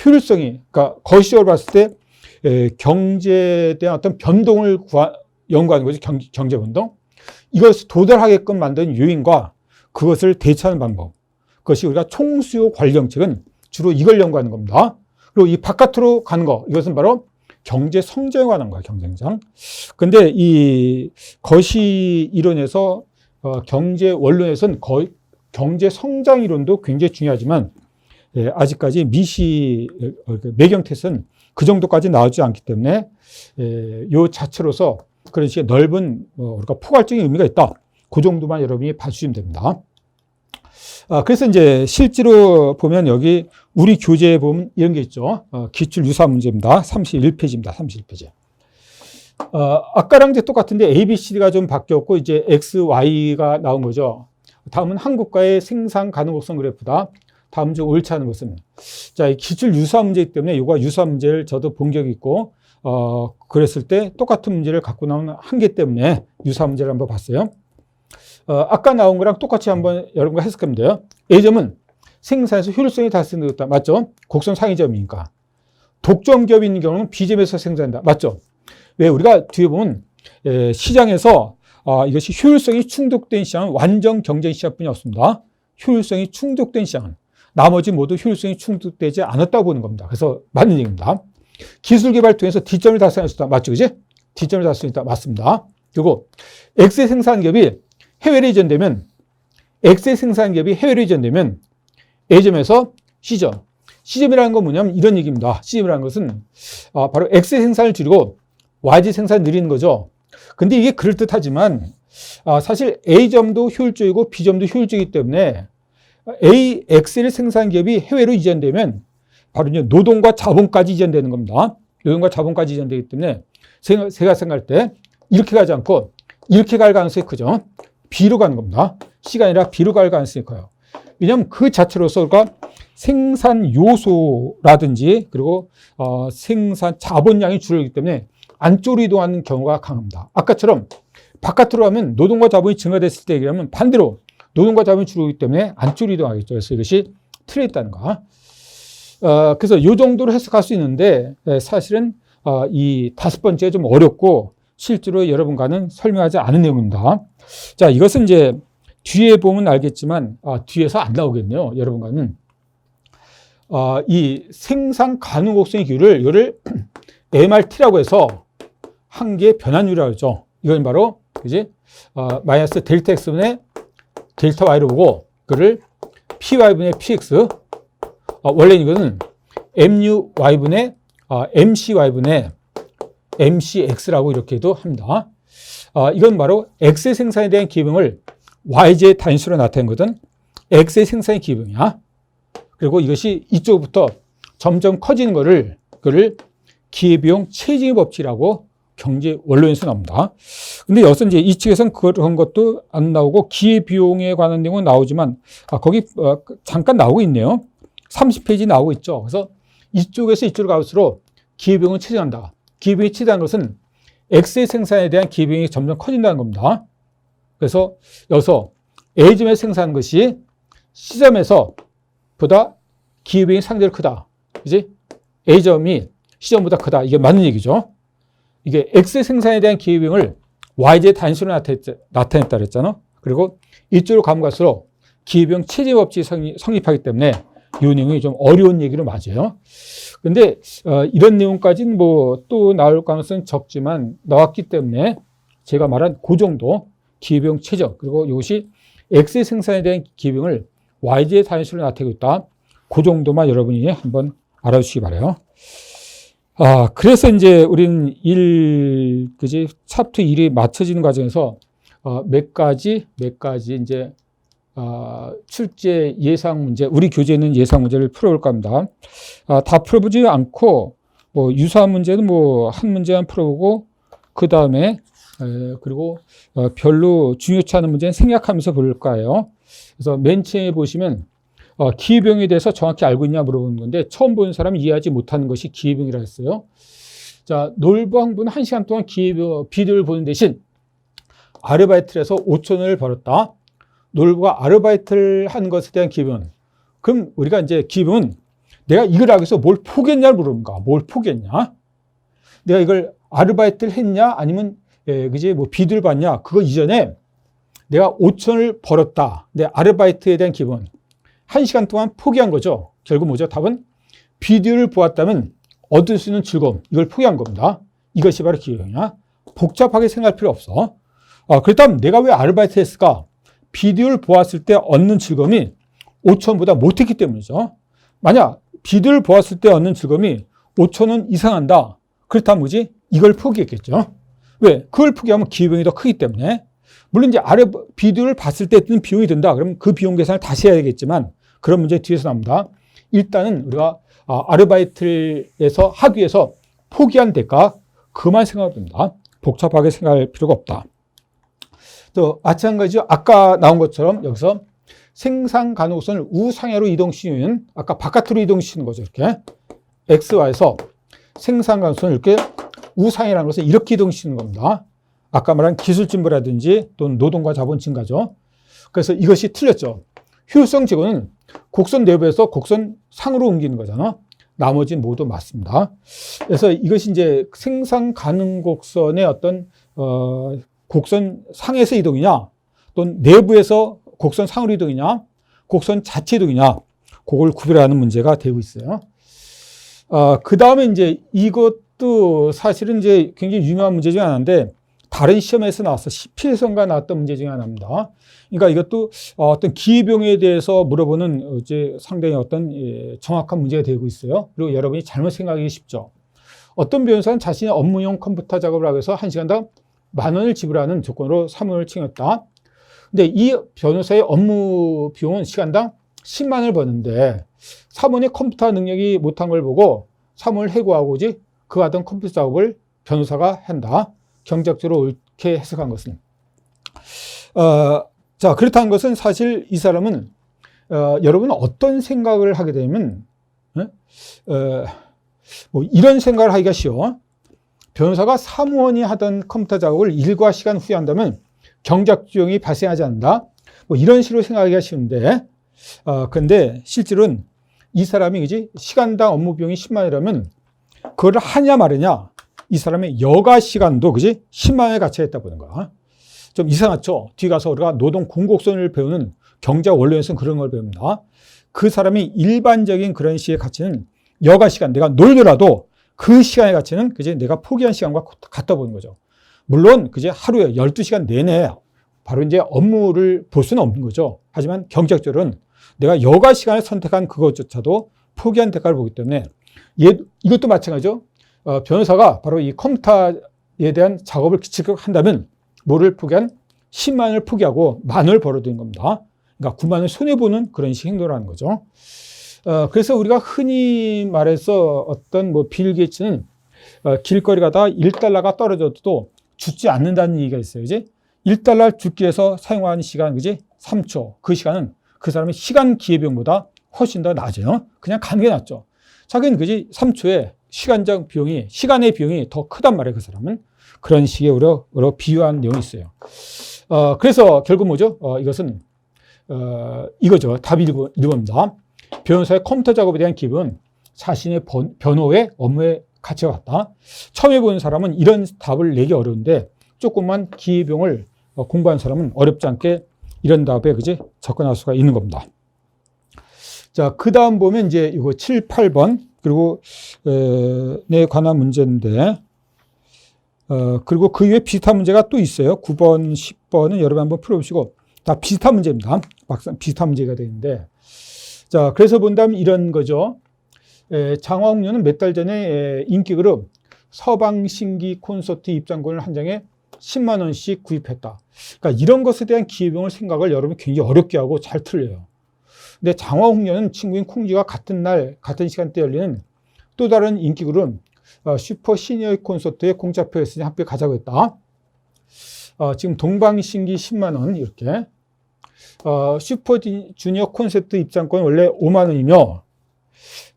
Speaker 1: 효율성이, 그러니까 거시적으로 봤을 때 경제에 대한 어떤 변동을 연구하는 거죠. 경제 변동. 이것을 도달하게끔 만든 요인과 그것을 대처하는 방법. 그것이 우리가 총수요 관리정책은 주로 이걸 연구하는 겁니다. 그리고 이 바깥으로 가는 거, 이것은 바로 경제 성장에 관한 거야, 경제 성장. 근데 이 거시 이론에서 경제 원론에서는 거의 경제 성장 이론도 굉장히 중요하지만 아직까지 미시 매경 테스트는 그 정도까지 나오지 않기 때문에 요 자체로서 그런 식의 넓은 우리가 포괄적인 의미가 있다. 그 정도만 여러분이 봐주시면 됩니다. 그래서 이제 실제로 보면 여기 우리 교재에 보면 이런 게 있죠. 기출 유사 문제입니다. 31페이지입니다. 31페이지. 아까랑 이제 똑같은데 A, B, C, D가 좀 바뀌었고 이제 X, Y가 나온 거죠. 다음은 한국과의 생산 가능 곡선 그래프다. 다음 주 옳지 않은 것은. 자, 이 기출 유사 문제이기 때문에 이거 유사 문제를 저도 본 적이 있고, 그랬을 때 똑같은 문제를 갖고 나온 한계 때문에 유사 문제를 한번 봤어요. 아까 나온 거랑 똑같이 한번 여러분과 해석하면 돼요. A점은 생산에서 효율성이 달성되었다. 맞죠? 곡선 상위점이니까. 독점기업이 있는 경우는 B점에서 생산한다. 맞죠? 왜 우리가 뒤에 보면 시장에서 이것이 효율성이 충족된 시장은 완전 경쟁 시장뿐이 없습니다. 효율성이 충족된 시장은 나머지 모두 효율성이 충족되지 않았다고 보는 겁니다. 그래서 맞는 얘기입니다. 기술 개발 통해서 D점을 달성할 수 있다. 맞죠? 그지? D점을 달성할 수 있다. 맞습니다. 그리고 X의 생산기업이 해외로 이전되면, X의 생산기업이 해외로 이전되면 A점에서 C점. C점이라는 건 뭐냐면 이런 얘기입니다. C점이라는 것은 바로 X의 생산을 줄이고 YG 생산을 늘리는 거죠. 근데 이게 그럴듯하지만 사실 A점도 효율적이고 B점도 효율적이기 때문에 엑셀 생산 기업이 해외로 이전되면 바로 이제 노동과 자본까지 이전되는 겁니다. 노동과 자본까지 이전되기 때문에 제가 생각할 때 이렇게 가지 않고 이렇게 갈 가능성이 크죠. B로 가는 겁니다. C가 아니라 B로 갈 가능성이 커요. 왜냐하면 그 자체로서 우리가 생산 요소라든지 그리고 생산 자본량이 줄어들기 때문에 안쪽으로 이동하는 경우가 강합니다. 아까처럼 바깥으로 가면 노동과 자본이 증가됐을 때 얘기하면 반대로 노동과 자본이 줄어들기 때문에 안쪽으로 이동하겠죠. 그래서 이것이 틀에 있다는 거. 그래서 이 정도로 해석할 수 있는데 사실은 이 5번째가 좀 어렵고 실제로 여러분과는 설명하지 않은 내용입니다. 자, 이것은 이제 뒤에 보면 알겠지만 뒤에서 안 나오겠네요. 여러분과는 이 생산 가능 곡선의 기호를 이거를 MRT라고 해서 한 개의 변환율이라고 하죠. 이건 바로 그지 마이너스 델타 x분의 델타 y로 보고 그를 py분의 px 원래 이거는 MUY분의 MCY분의 MCX라고 이렇게도 합니다. 이건 바로 X의 생산에 대한 기병을 YJ의 단위수로 나타낸 거든 X의 생산의 기병이야. 그리고 이것이 이쪽부터 점점 커지는 거를 그를 기회비용 체증의 법칙이라고 경제 원론에서 나옵니다. 근데 여기서 이제 이 측에서는 그런 것도 안 나오고 기회비용에 관한 내용은 나오지만 거기 잠깐 나오고 있네요. 30페이지 나오고 있죠. 그래서 이쪽에서 이쪽으로 갈수록 기회비용은 체증한다. 기회비용이 체증한 것은 X의 생산에 대한 기회비용이 점점 커진다는 겁니다. 그래서 여기서 A점에 생산한 것이 C점에서 보다 기회비용이 상대로 크다. 그지? A점이 C점보다 크다. 이게 맞는 얘기죠. 이게 X의 생산에 대한 기회비용을 YJ 단위수로 나타냈다 그랬잖아. 그리고 이쪽으로 가면 갈수록 기회비용 체증 법칙이 성립하기 때문에 이 내용이 좀 어려운 얘기로 맞아요. 근데 이런 내용까지는 뭐 또 나올 가능성은 적지만 나왔기 때문에 제가 말한 그 정도 기회비용 체증 그리고 이것이 X의 생산에 대한 기회비용을 YJ 단위수로 나타내고 있다. 그 정도만 여러분이 한번 알아주시기 바라요. 그래서 이제 우리는 그지? 챕터 1이 맞춰지는 과정에서 몇 가지 이제 출제 예상 문제, 우리 교재는 예상 문제를 풀어볼까 합니다. 다 풀어보지 않고 뭐 유사한 문제는 뭐 한 문제만 풀어보고 그 다음에 그리고 별로 중요치 않은 문제는 생략하면서 볼까 해요. 그래서 맨 처음에 보시면 기회비용에 대해서 정확히 알고 있냐 물어보는 건데 처음 보는 사람이 이해하지 못하는 것이 기회비용이라 했어요. 자, 놀부 항부는 1시간 동안 비디오를 보는 대신 아르바이트를 해서 5,000원을 벌었다. 놀부가 아르바이트를 한 것에 대한 기회비용은 그럼 우리가 이제 기회비용은 내가 이걸 하기 위해서 뭘 포기했냐를 물어보는가. 뭘 포기했냐? 내가 이걸 아르바이트를 했냐? 아니면 그지 뭐 비디오를 봤냐? 그거 이전에 내가 5,000원을 벌었다. 내 아르바이트에 대한 기회비용은 1시간 동안 포기한 거죠. 결국 뭐죠? 답은 비디오를 보았다면 얻을 수 있는 즐거움. 이걸 포기한 겁니다. 이것이 바로 기회비용이야. 복잡하게 생각할 필요 없어. 그렇다면 내가 왜 아르바이트 했을까? 비디오를 보았을 때 얻는 즐거움이 5,000원보다 못했기 때문이죠. 만약 비디오를 보았을 때 얻는 즐거움이 5,000원 이상한다. 그렇다면 뭐지? 이걸 포기했겠죠. 왜? 그걸 포기하면 기회비용이 더 크기 때문에. 물론 이제 비디오를 봤을 때 드는 비용이 든다. 그러면 그 비용 계산을 다시 해야 되겠지만 그런 문제 뒤에서 나옵니다. 일단은 우리가 아르바이트에서 하기 위해서 포기한 대가 그만 생각하면 됩니다. 복잡하게 생각할 필요가 없다. 또 마찬가지로 아까 나온 것처럼 여기서 생산 가능 곡선을 우상향으로 이동시키면 아까 바깥으로 이동시키는 거죠. 이렇게 XY에서 생산 가능 곡선을 이렇게 우상향이라는 것은 이렇게 이동시키는 겁니다. 아까 말한 기술 진보라든지 또는 노동과 자본 증가죠. 그래서 이것이 틀렸죠. 효율성 제고는 곡선 내부에서 곡선 상으로 옮기는 거잖아. 나머지는 모두 맞습니다. 그래서 이것이 이제 생산 가능 곡선의 어떤 곡선 상에서 이동이냐, 또는 내부에서 곡선 상으로 이동이냐, 곡선 자체 이동이냐, 그걸 구별하는 문제가 되고 있어요. 그 다음에 이제 이것도 사실은 이제 굉장히 유명한 문제 중에 하나인데, 다른 시험에서 나왔어. 10필선가 나왔던 문제 중에 하나입니다. 그러니까 이것도 어떤 기회비용에 대해서 물어보는 이제 상당히 어떤 정확한 문제가 되고 있어요. 그리고 여러분이 잘못 생각하기 쉽죠. 어떤 변호사는 자신의 업무용 컴퓨터 작업을 하기 위해서 1시간당 10,000원을 지불하는 조건으로 사무를 챙겼다. 근데 이 변호사의 업무 비용은 시간당 10만 원을 버는데 사모님 컴퓨터 능력이 못한 걸 보고 사무를 해고하고 그 하던 컴퓨터 작업을 변호사가 한다. 경제적으로 옳게 해석한 것은. 자, 그렇다는 것은 사실 이 사람은 여러분은 어떤 생각을 하게 되면 뭐 이런 생각을 하기가 쉬워. 변호사가 사무원이 하던 컴퓨터 작업을 일과 시간 후에 한다면 경제적 비용이 발생하지 않는다. 뭐 이런 식으로 생각하기가 쉬운데, 그런데 실제로는 이 사람이 그지 시간당 업무 비용이 10만 원이라면 그걸 하냐 말이냐, 이 사람의 여가 시간도 그지 10만 원의 가치가 있다 보는 거야. 좀 이상하죠? 뒤에 가서 우리가 노동 공곡선을 배우는 경제 원론에서는 그런 걸 배웁니다. 그 사람이 일반적인 그런 시의 가치는 여가 시간, 내가 놀더라도 그 시간의 가치는 그제 내가 포기한 시간과 같다 보는 거죠. 물론 그제 하루에 12시간 내내 바로 이제 업무를 볼 수는 없는 거죠. 하지만 경제적으로는 내가 여가 시간을 선택한 그것조차도 포기한 대가를 보기 때문에 이것도 마찬가지죠. 변호사가 바로 이 컴퓨터에 대한 작업을 직접 한다면 뭐를 포기한? 10만 원을 포기하고 10,000원을 벌어들인 겁니다. 그러니까 9만 원을 손해보는 그런 식 행동을 하는 거죠. 그래서 우리가 흔히 말해서 어떤 뭐 빌 게이츠는 길거리 가다가 1달러가 떨어져도 죽지 않는다는 얘기가 있어요. 이제 1달러 죽기 위해서 사용하는 시간, 그지? 3초. 그 시간은 그 사람의 시간 기회비용보다 훨씬 더 낮아요. 그냥 가는 게 낫죠. 자기는 그지? 3초에 시간적 비용이, 시간의 비용이 더 크단 말이에요. 그 사람은. 그런 식의 여러 비유한 내용이 있어요. 그래서 결국 뭐죠? 이것은, 이거죠. 답이 1번입니다. 변호사의 컴퓨터 작업에 대한 기분은 자신의 변호의 업무의 가치가 같다. 처음 해보는 사람은 이런 답을 내기 어려운데 조금만 기회비용을 공부한 사람은 어렵지 않게 이런 답에 그지 접근할 수가 있는 겁니다. 자, 그 다음 보면 이제 이거 7, 8번 그리고 에 관한 문제인데 그리고 그 이후에 비슷한 문제가 또 있어요. 9번, 10번은 여러분 한번 풀어보시고 다 비슷한 문제입니다. 막상 비슷한 문제가 되는데 자, 그래서 본다면 이런 거죠. 장화홍련은 몇 달 전에 인기 그룹 서방신기 콘서트 입장권을 한 장에 10만 원씩 구입했다. 그러니까 이런 것에 대한 기회비용을 생각을 여러분이 굉장히 어렵게 하고 잘 틀려요. 근데 장화홍련은 친구인 콩쥐가 같은 날, 같은 시간대에 열리는 또 다른 인기 그룹 슈퍼 시니어 콘서트에 공짜표였으니 함께 가자고 했다. 지금 동방신기 10만 원 이렇게. 슈퍼 주니어 콘서트 입장권 원래 5만 원이며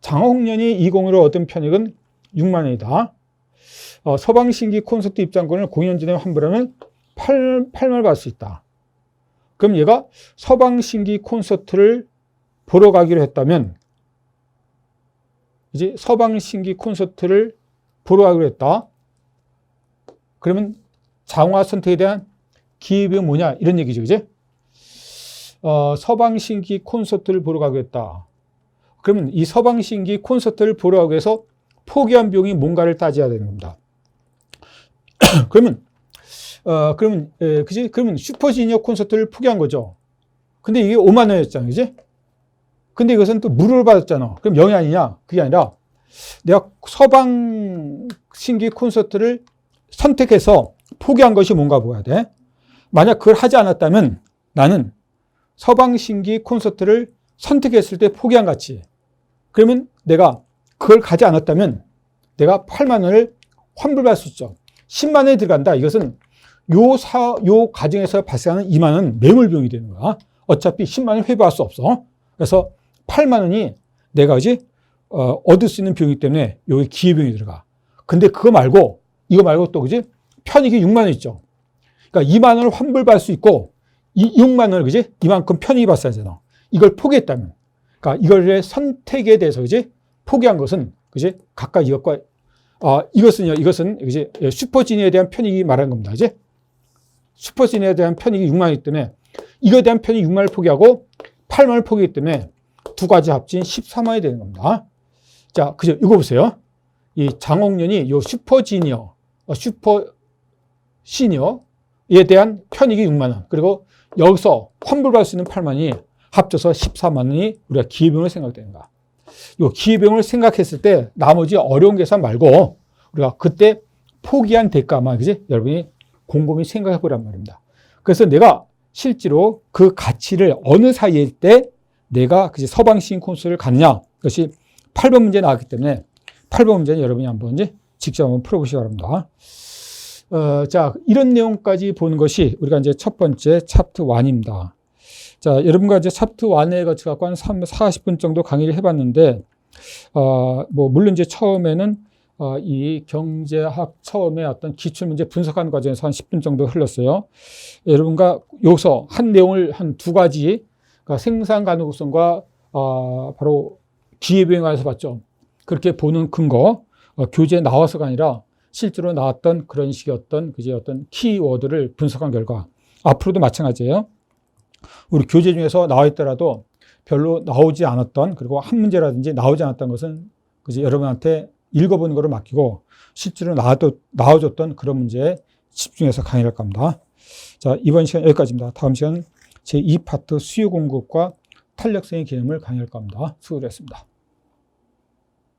Speaker 1: 장화홍련이 20으로 얻은 편익은 6만 원이다. 서방신기 콘서트 입장권을 공연 전에 환불하면 8만 받을 수 있다. 그럼 얘가 서방신기 콘서트를 보러 가기로 했다면 이제 서방신기 콘서트를 보러 가기로 했다. 그러면 장화 선택에 대한 기회비용이 뭐냐 이런 얘기죠. 그지? 서방신기 콘서트를 보러 가기로 했다. 그러면 이 서방신기 콘서트를 보러 가기 위해서 포기한 비용이 뭔가를 따져야 되는 겁니다. 그러면 그지? 그러면 슈퍼주니어 콘서트를 포기한 거죠. 근데 이게 5만 원이었잖아, 그지? 근데 이것은 또 무료를 받았잖아. 그럼 0이 아니냐? 그게 아니라 내가 서방신기 콘서트를 선택해서 포기한 것이 뭔가 보아야 돼. 만약 그걸 하지 않았다면 나는 서방신기 콘서트를 선택했을 때 포기한 가치. 그러면 내가 그걸 가지 않았다면 내가 8만 원을 환불받을 수 있죠. 10만 원이 들어간다. 이것은 요 과정에서 발생하는 2만 원 매물 비용이 되는 거야. 어차피 10만 원 회부할 수 없어. 그래서 8만 원이 내가 이제 얻을 수 있는 비용이기 때문에 여기 기회비용이 들어가. 근데 이거 말고 또 그지? 편익이 6만 원 있죠. 그러니까 2만 원을 환불받을 수 있고 6만 원을 그지? 이만큼 편익이 발생하잖아. 이걸 포기했다면. 그러니까 이걸 선택에 대해서 그지? 포기한 것은 그지? 각각 이것과 이것은 그지? 슈퍼지니어에 대한 편익이 말하는 겁니다. 그지? 슈퍼지니어에 대한 편익이 6만 원이기 때문에 이거에 대한 편익 6만 원을 포기하고 8만 원을 포기하기 때문에 두 가지 합친 14만 원이 되는 겁니다. 자, 그죠? 이거 보세요. 이 장홍련이 요 슈퍼지니어, 슈퍼시니어에 대한 편익이 6만 원. 그리고 여기서 환불받을 수 있는 8만 원이 합쳐서 14만 원이 우리가 기회비용을 생각되는 거야. 요 기회비용을 생각했을 때 나머지 어려운 계산 말고 우리가 그때 포기한 대가만, 그지? 여러분이 곰곰이 생각해 보란 말입니다. 그래서 내가 실제로 그 가치를 어느 사이일 때 내가 그 서방시인 코스를 갖느냐. 그것이 8번 문제 나왔기 때문에 8번 문제는 여러분이 한번 이제 직접 한번 풀어보시기 바랍니다. 자, 이런 내용까지 보는 것이 우리가 이제 첫 번째 챕터 1입니다. 자, 여러분과 이제 챕터 1에 같이 갖고 한 40분 정도 강의를 해봤는데, 뭐, 물론 이제 처음에는, 이 경제학 처음에 어떤 기출문제 분석하는 과정에서 한 10분 정도 흘렀어요. 여러분과 여기서 한 내용을 한 두 가지, 그러니까 생산 가능성과, 바로 기회비용에서 봤죠. 그렇게 보는 근거, 교재에 나와서가 아니라 실제로 나왔던 그런 식의 어떤 키워드를 분석한 결과, 앞으로도 마찬가지예요. 우리 교재 중에서 나와 있더라도 별로 나오지 않았던, 그리고 한 문제라든지 나오지 않았던 것은 그지 여러분한테 읽어보는 거를 맡기고 실제로 나와줬던 그런 문제에 집중해서 강의를 할 겁니다. 자, 이번 시간 여기까지입니다. 다음 시간 제2파트 수요 공급과 탄력성의 개념을 강의할 겁니다. 수고하셨습니다.